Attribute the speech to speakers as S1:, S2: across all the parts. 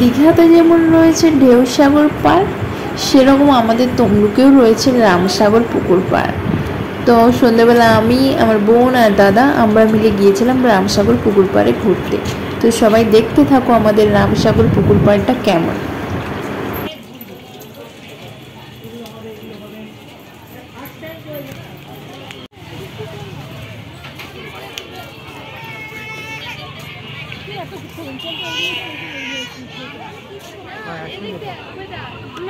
S1: দীঘাতে যেমন রয়েছে ঢেউসাগর পার্ক, সেরকম আমাদের তমলুকেও রয়েছে রামসাগর পুকুর পার্ক। তো সন্ধ্যেবেলা আমি, আমার বোন আর দাদা আমরা মিলে গিয়েছিলাম রামসাগর পুকুর পাড়ে ঘুরতে। তো সবাই দেখতে থাকো আমাদের রামসাগর পুকুর পাড়টা কেমন।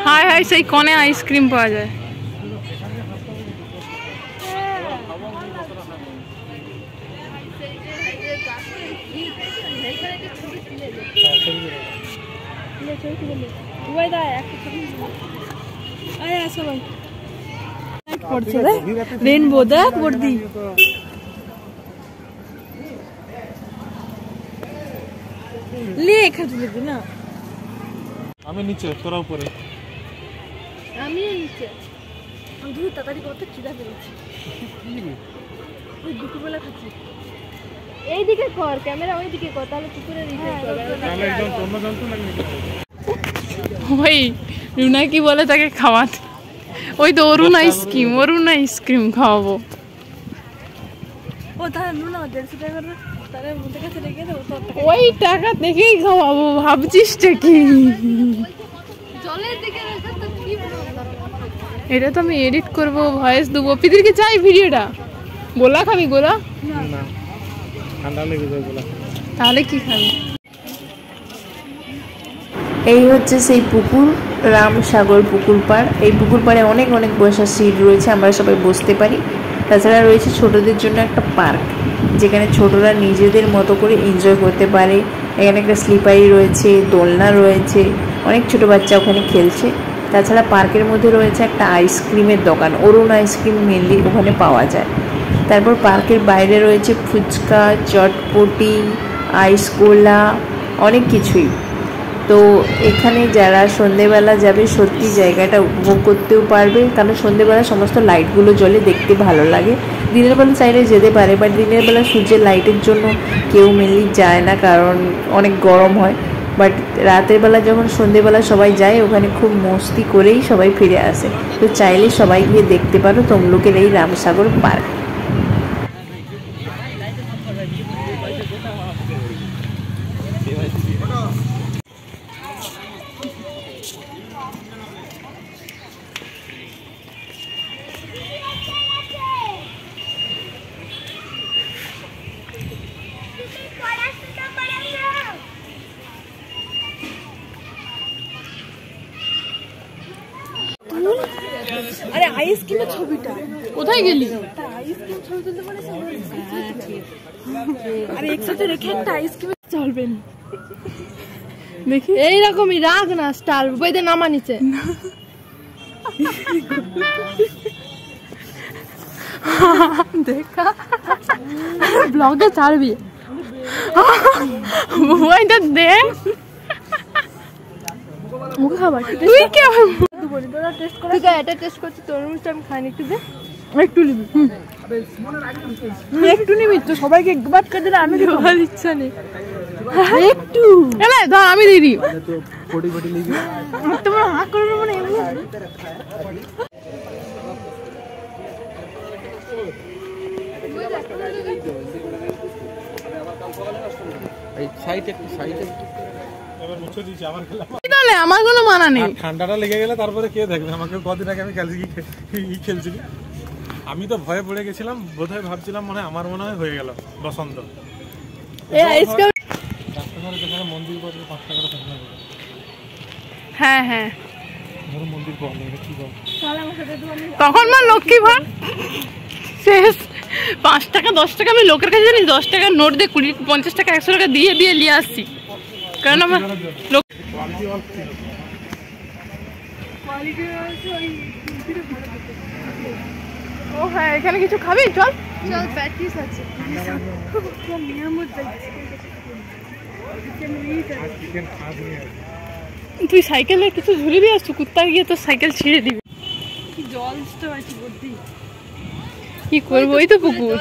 S2: হাই হাই, সেই কোণে আইসক্রিম পাওয়া যায়। রেনবো দেখ বর্দি। লে এখানে তুলে না,
S3: আমি নিচে, তোরা উপরে।
S2: আমি নিচে। আমি ধুর তাড়াতাড়ি করতে খিদা পেয়েছি। ওই দুপুরবেলা খাচ্ছি। এইদিকে কর, ক্যামেরা ওইদিকে কর, তাহলে পুকুরে রিফ্লেক্ট হবে।
S3: তাহলে একদম অন্য জন্তু লাগবে।
S2: ওই রুনা কি বলে তাকে খাওয়াতে, ওই তো অরুণ আইসক্রিম খাওয়াবো। ও তাহলে রুনা 150 টাকা করে তাহলে ওদের কাছে রেখে দেবো, ওই টাকা দেখেই খাওয়াবো। ভাবছিস কি জলের দিকে রেখে তো কি এটা তো আমি এডিট করবো, ভয়েস দেবো। পিদিরকে চাই ভিডিওটা। গোলা খাবি? গোলা
S3: না, ঠান্ডা লেগে যায় গোলা।
S2: তাহলে কি খাবি?
S1: এই হচ্ছে সেই পুকুর, রামসাগর পুকুর পাড়। এই পুকুর পাড়ে অনেক অনেক বসার সিট রয়েছে, আমরা সবাই বসতে পারি। তাছাড়া রয়েছে ছোটদের জন্য একটা পার্ক, যেখানে ছোটরা নিজেদের মতো করে এনজয় করতে পারে। এখানে একটা স্লিপারি রয়েছে, দোলনা রয়েছে, অনেক ছোট বাচ্চা ওখানে খেলছে। তাছাড়া পার্কের মধ্যে রয়েছে একটা আইসক্রিমের দোকান, অরুণ আইসক্রিম মেনলি ওখানে পাওয়া যায়। তারপর পার্কের বাইরে রয়েছে ফুচকা, চটপটি, আইসগোলা, অনেক কিছুই। তো এখানে যারা সন্ধেবেলা যাবে সত্যি জায়গাটা উপভোগ করতেও পারবে, কারণ সন্ধেবেলা সমস্ত লাইটগুলো জ্বলে, দেখতে ভালো লাগে। দিনের বেলা চাইলে যেতে পারে, বাট দিনের বেলা সূর্যের লাইটের জন্য কেউ মেনলি যায় না, কারণ অনেক গরম হয়। বাট রাতের বেলা যখন সন্ধেবেলা সবাই যায়, ওখানে খুব মস্তি করেই সবাই ফিরে আসে। তো চাইলে সবাই গিয়ে দেখতে পারো তমলুকের এই রামসাগর পার্ক।
S2: আরে আইসক্রিমের ছবিটা কোথায় গেলি? আইসক্রিম ছবি তুলতে পারিস? আরে একসাথে রেখে একটা আইসক্রিম চলবে না, দেখি এইরকমই রাখ না স্টার বইতে নামা নিচে। দেখা ব্লগে ছাড়বি, বইটা দেখ। মুখে খাবার তুই কেমন বলি, তোরা টেস্ট কর। ঠিক আছে, এটা টেস্ট করছি, তরমুজটা আমি খাইনি, একটু দে। একটু নিবি, একটু নিবি তো, সবাইকে একবার করে দিলে আমি দেওয়ার ইচ্ছা নেই। একটু এলে ধর, আমি দিয়ে দিই। তোমার হাত করবে মানে আমার কোনো মানা নেই।
S3: ঠান্ডাটা লেগে গেলে তারপরে কে দেখবে আমাকে? কদিন আগে আমি খেলছিলি, আমি তো ভয়ে পড়ে গেছিলাম, বোধহয় ভাবছিলাম মনে হয় আমার মনে হয়ে গেল বসন্ত। মন্দির করে 5 টাকা
S2: হ্যাঁ হ্যাঁ
S3: মন্দির
S2: তখন মা লক্ষ্মী ভার শেষ। 5 টাকা 10 টাকা আমি লোকের কাছে জানি 10 টাকার নোট দিয়ে 20 50 টাকা 100 টাকা দিয়ে নিয়ে আসছি, কারণ আমার ও হ্যাঁ। এখানে কিছু খাবি? চল চল, প্যাটিস আছে। তুই সাইকেলে কিছু ঝুলিবি আর কুত্তা গিয়ে তোর সাইকেল ছিঁড়ে দিবি। কি জল কি করবো? ওই তো পুকুর।